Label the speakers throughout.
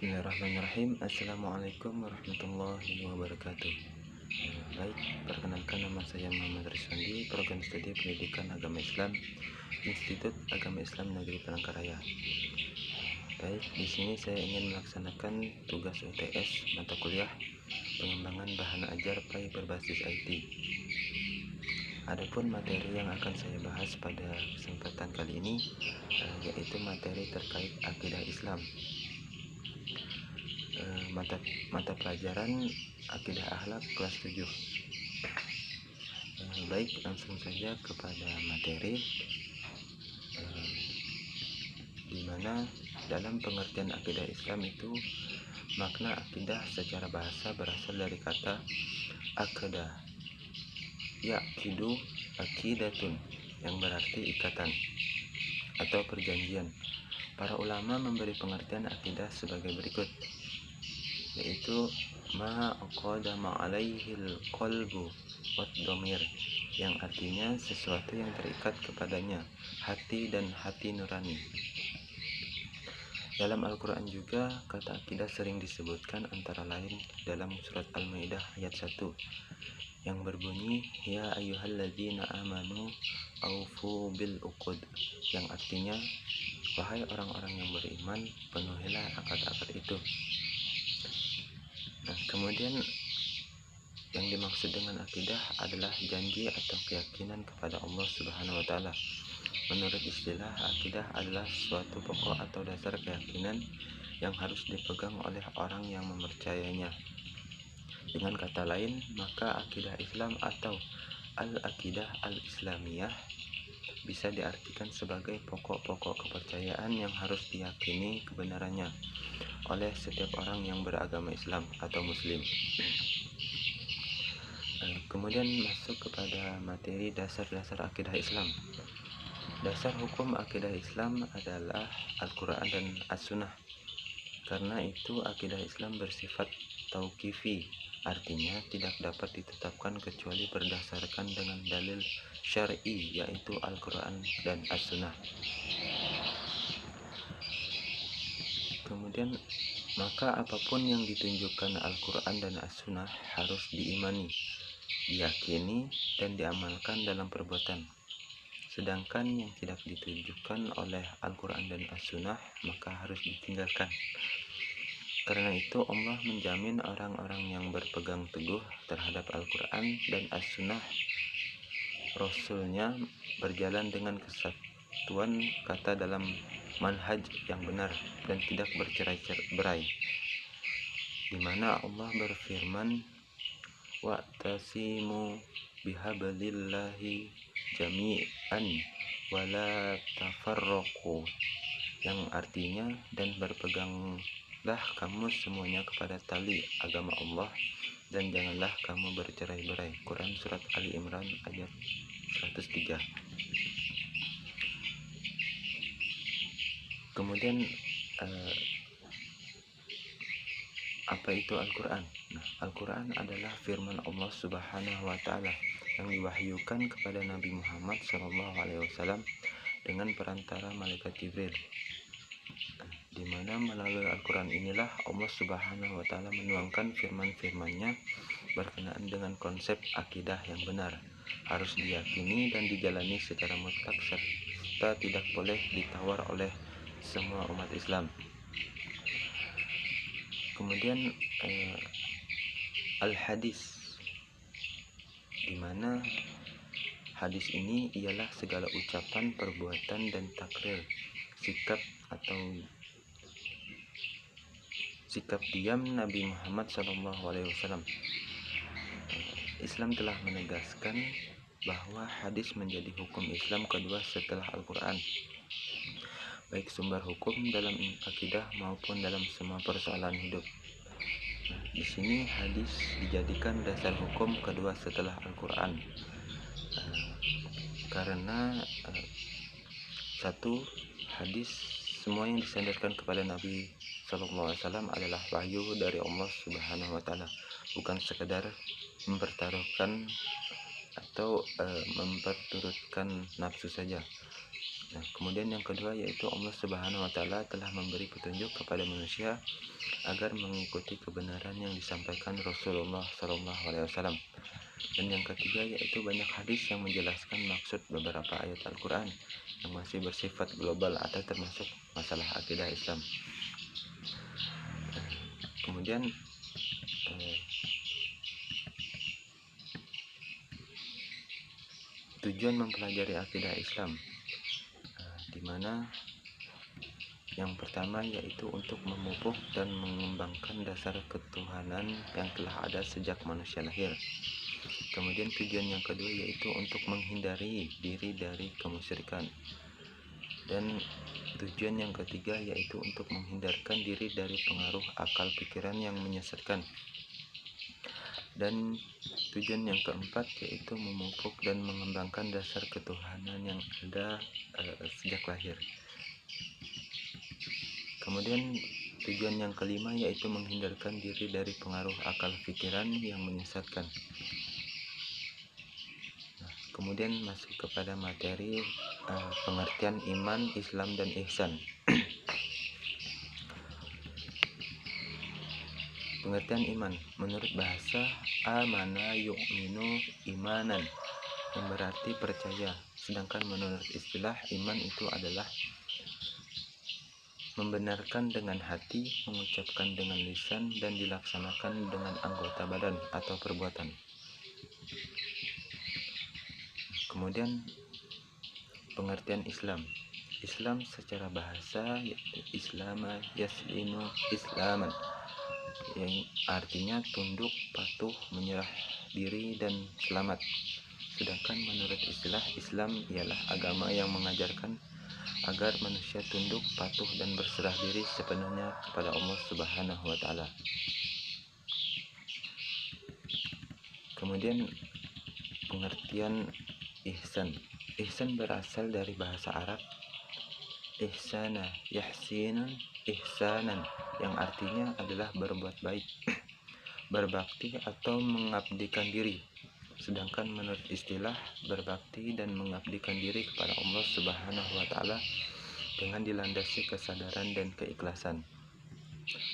Speaker 1: Bismillahirrahmanirrahim. Assalamualaikum warahmatullahi wabarakatuh. Baik, perkenalkan nama saya Muhammad Rizwandi, Program Studi Pendidikan Agama Islam, Institut Agama Islam Negeri Palangkaraya. Baik, di sini saya ingin melaksanakan tugas UTS mata kuliah pengembangan bahan ajar PAI berbasis IT. Adapun materi yang akan saya bahas pada kesempatan kali ini yaitu materi terkait akidah Islam. Mata pelajaran akidah akhlak kelas 7. Baik, langsung saja kepada materi, di mana dalam pengertian akidah Islam itu makna akidah secara bahasa berasal dari kata akada, yaqidu, aqidatun, yang berarti ikatan atau perjanjian. Para ulama memberi pengertian akidah sebagai berikut, yaitu ma aqadama alaihil qalbu wad dhamir, yang artinya sesuatu yang terikat kepadanya hati dan hati nurani. Dalam Al-Quran juga kata akidah sering disebutkan, antara lain dalam surat Al-Maidah ayat 1 yang berbunyi ya ayyuhalladzina amanu aufu bil uqud, yang artinya wahai orang-orang yang beriman, penuhilah akad-akad itu. Kemudian yang dimaksud dengan akidah adalah janji atau keyakinan kepada Allah Subhanahu wa taala. Menurut istilah, akidah adalah suatu pokok atau dasar keyakinan yang harus dipegang oleh orang yang mempercayainya. Dengan kata lain, maka akidah Islam atau al-aqidah al-islamiyah bisa diartikan sebagai pokok-pokok kepercayaan yang harus diyakini kebenarannya oleh setiap orang yang beragama Islam atau Muslim. Kemudian masuk kepada materi dasar-dasar akidah Islam. Dasar hukum akidah Islam adalah Al-Quran dan As-Sunnah. Karena itu akidah Islam bersifat tauqifi, artinya tidak dapat ditetapkan kecuali berdasarkan dengan dalil syar'i, yaitu Al-Quran dan As-Sunnah. Kemudian maka apapun yang ditunjukkan Al-Quran dan As-Sunnah harus diimani, diyakini, dan diamalkan dalam perbuatan. Sedangkan yang tidak ditunjukkan oleh Al-Quran dan As-Sunnah maka harus ditinggalkan. Karena itu Allah menjamin orang-orang yang berpegang teguh terhadap Al-Quran dan As-Sunnah Rasulnya berjalan dengan kesatuan kata dalam manhaj yang benar dan tidak bercerai-berai, di mana Allah berfirman wa'tasimu bihablillahi jami'an wala tafarraqu, yang artinya dan berpeganglah kamu semuanya kepada tali agama Allah dan janganlah kamu bercerai-berai. Quran surat Ali Imran ayat 103. Kemudian apa itu Al-Quran? Al-Quran adalah firman Allah Subhanahu wa taala yang diwahyukan kepada Nabi Muhammad SAW dengan perantara malaikat Jibril, di mana melalui Al-Quran inilah Allah Subhanahu wa taala menuangkan firman-firmannya berkenaan dengan konsep akidah yang benar, harus diyakini dan dijalani secara mutlak serta tidak boleh ditawar oleh semua umat Islam. Kemudian al-hadis, di mana hadis ini ialah segala ucapan, perbuatan, dan takrir, sikap diam Nabi Muhammad SAW. Islam telah menegaskan bahwa hadis menjadi hukum Islam kedua setelah Al-Quran, baik sumber hukum dalam akidah maupun dalam semua persoalan hidup. Di sini hadis dijadikan dasar hukum kedua setelah Al-Quran, karena satu, hadis semua yang disandarkan kepada Nabi SAW adalah wahyu dari Allah Subhanahu wa taala, bukan sekadar mempertaruhkan atau memperturutkan nafsu saja. Nah, kemudian yang kedua yaitu Allah Subhanahu wa taala telah memberi petunjuk kepada manusia agar mengikuti kebenaran yang disampaikan Rasulullah SAW. Dan yang ketiga yaitu banyak hadis yang menjelaskan maksud beberapa ayat Al-Quran yang masih bersifat global atau termasuk masalah akidah Islam. Kemudian tujuan mempelajari akidah Islam, di mana yang pertama yaitu untuk memupuk dan mengembangkan dasar ketuhanan yang telah ada sejak manusia lahir. Kemudian tujuan yang kedua yaitu untuk menghindari diri dari kemusyrikan. Dan tujuan yang ketiga yaitu untuk menghindarkan diri dari pengaruh akal pikiran yang menyesatkan. Dan tujuan yang keempat yaitu memupuk dan mengembangkan dasar ketuhanan yang ada sejak lahir. Kemudian tujuan yang kelima yaitu menghindarkan diri dari pengaruh akal pikiran yang menyesatkan. Kemudian masuk kepada materi pengertian iman, Islam, dan ihsan. Pengertian iman menurut bahasa amana yu'minu imanan, yang berarti percaya. Sedangkan menurut istilah iman itu adalah membenarkan dengan hati, mengucapkan dengan lisan, dan dilaksanakan dengan anggota badan atau perbuatan. Kemudian pengertian Islam. Islam secara bahasa yaitu Islama yaslimu islaman, yang artinya tunduk, patuh, menyerah diri, dan selamat. Sedangkan menurut istilah Islam ialah agama yang mengajarkan agar manusia tunduk, patuh, dan berserah diri sepenuhnya kepada Allah Subhanahu wa taala. Kemudian pengertian ihsan. Ihsan berasal dari bahasa Arab ihsana yahsinun ihsanan, yang artinya adalah berbuat baik, berbakti, atau mengabdikan diri. Sedangkan menurut istilah berbakti dan mengabdikan diri kepada Allah Subhanahu wa taala dengan dilandasi kesadaran dan keikhlasan.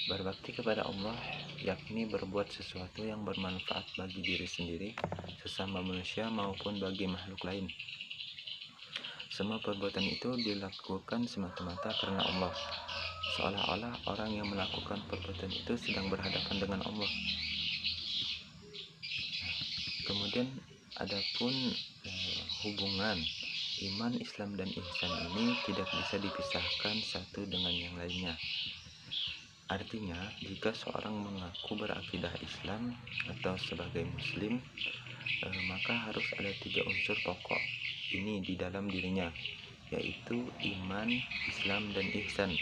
Speaker 1: Berbakti kepada Allah yakni berbuat sesuatu yang bermanfaat bagi diri sendiri, sesama manusia, maupun bagi makhluk lain. Semua perbuatan itu dilakukan semata-mata karena Allah, seolah-olah orang yang melakukan perbuatan itu sedang berhadapan dengan Allah. Kemudian adapun hubungan iman, Islam, dan ihsan ini tidak bisa dipisahkan satu dengan yang lainnya. Artinya, jika seorang mengaku berakidah Islam atau sebagai Muslim, maka harus ada 3 unsur pokok ini di dalam dirinya, yaitu iman, Islam, dan ihsan.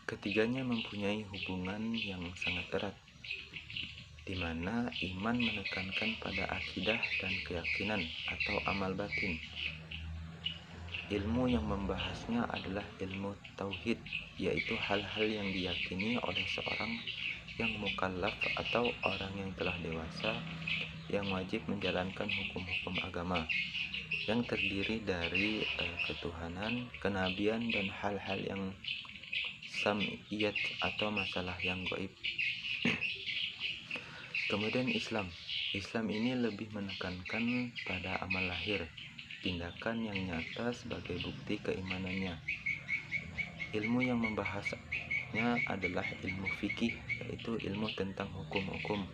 Speaker 1: Ketiganya mempunyai hubungan yang sangat erat, di mana iman menekankan pada akidah dan keyakinan atau amal batin. Ilmu yang membahasnya adalah ilmu tauhid, yaitu hal-hal yang diyakini oleh seorang yang mukallaf atau orang yang telah dewasa yang wajib menjalankan hukum-hukum agama, yang terdiri dari ketuhanan, kenabian, dan hal-hal yang sam'iyat atau masalah yang gaib. Kemudian Islam. Islam ini lebih menekankan pada amal lahir, tindakan yang nyata sebagai bukti keimanannya. Ilmu yang membahasnya adalah ilmu fikih, yaitu ilmu tentang hukum-hukum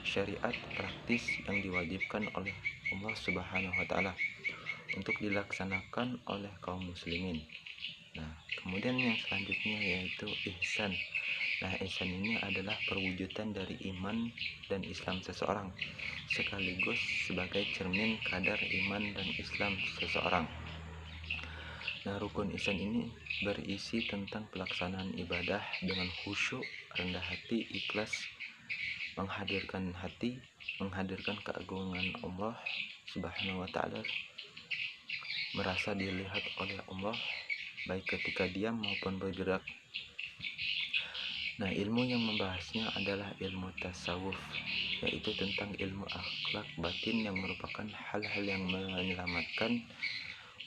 Speaker 1: syariat praktis yang diwajibkan oleh Allah Subhanahu wa taala untuk dilaksanakan oleh kaum muslimin. Nah, kemudian yang selanjutnya yaitu ihsan. Nah, ihsan ini adalah perwujudan dari iman dan Islam seseorang, sekaligus sebagai cermin kadar iman dan Islam seseorang. Nah, rukun ihsan ini berisi tentang pelaksanaan ibadah dengan khusyuk, rendah hati, ikhlas, menghadirkan hati, menghadirkan keagungan Allah Subhanahu wa taala, merasa dilihat oleh Allah baik ketika diam maupun bergerak. Nah, ilmu yang membahasnya adalah ilmu tasawuf, yaitu tentang ilmu akhlak batin yang merupakan hal-hal yang menyelamatkan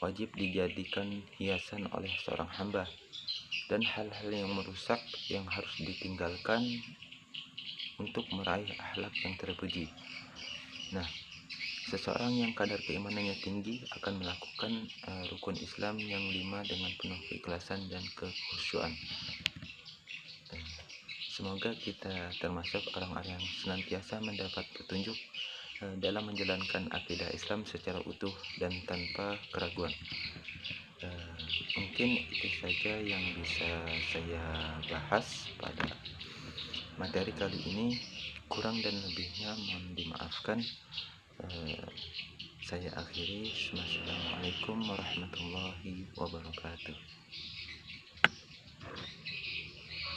Speaker 1: wajib dijadikan hiasan oleh seorang hamba, dan hal-hal yang merusak yang harus ditinggalkan untuk meraih akhlak yang terpuji. Nah, seseorang yang kadar keimanannya tinggi akan melakukan rukun Islam yang 5 dengan penuh keikhlasan dan kekhusyuan. Semoga kita termasuk orang-orang yang senantiasa mendapat petunjuk dalam menjalankan akidah Islam secara utuh dan tanpa keraguan. Mungkin itu saja yang bisa saya bahas pada materi kali ini. Kurang dan lebihnya mohon dimaafkan. Saya akhiri. Wassalamualaikum warahmatullahi wabarakatuh.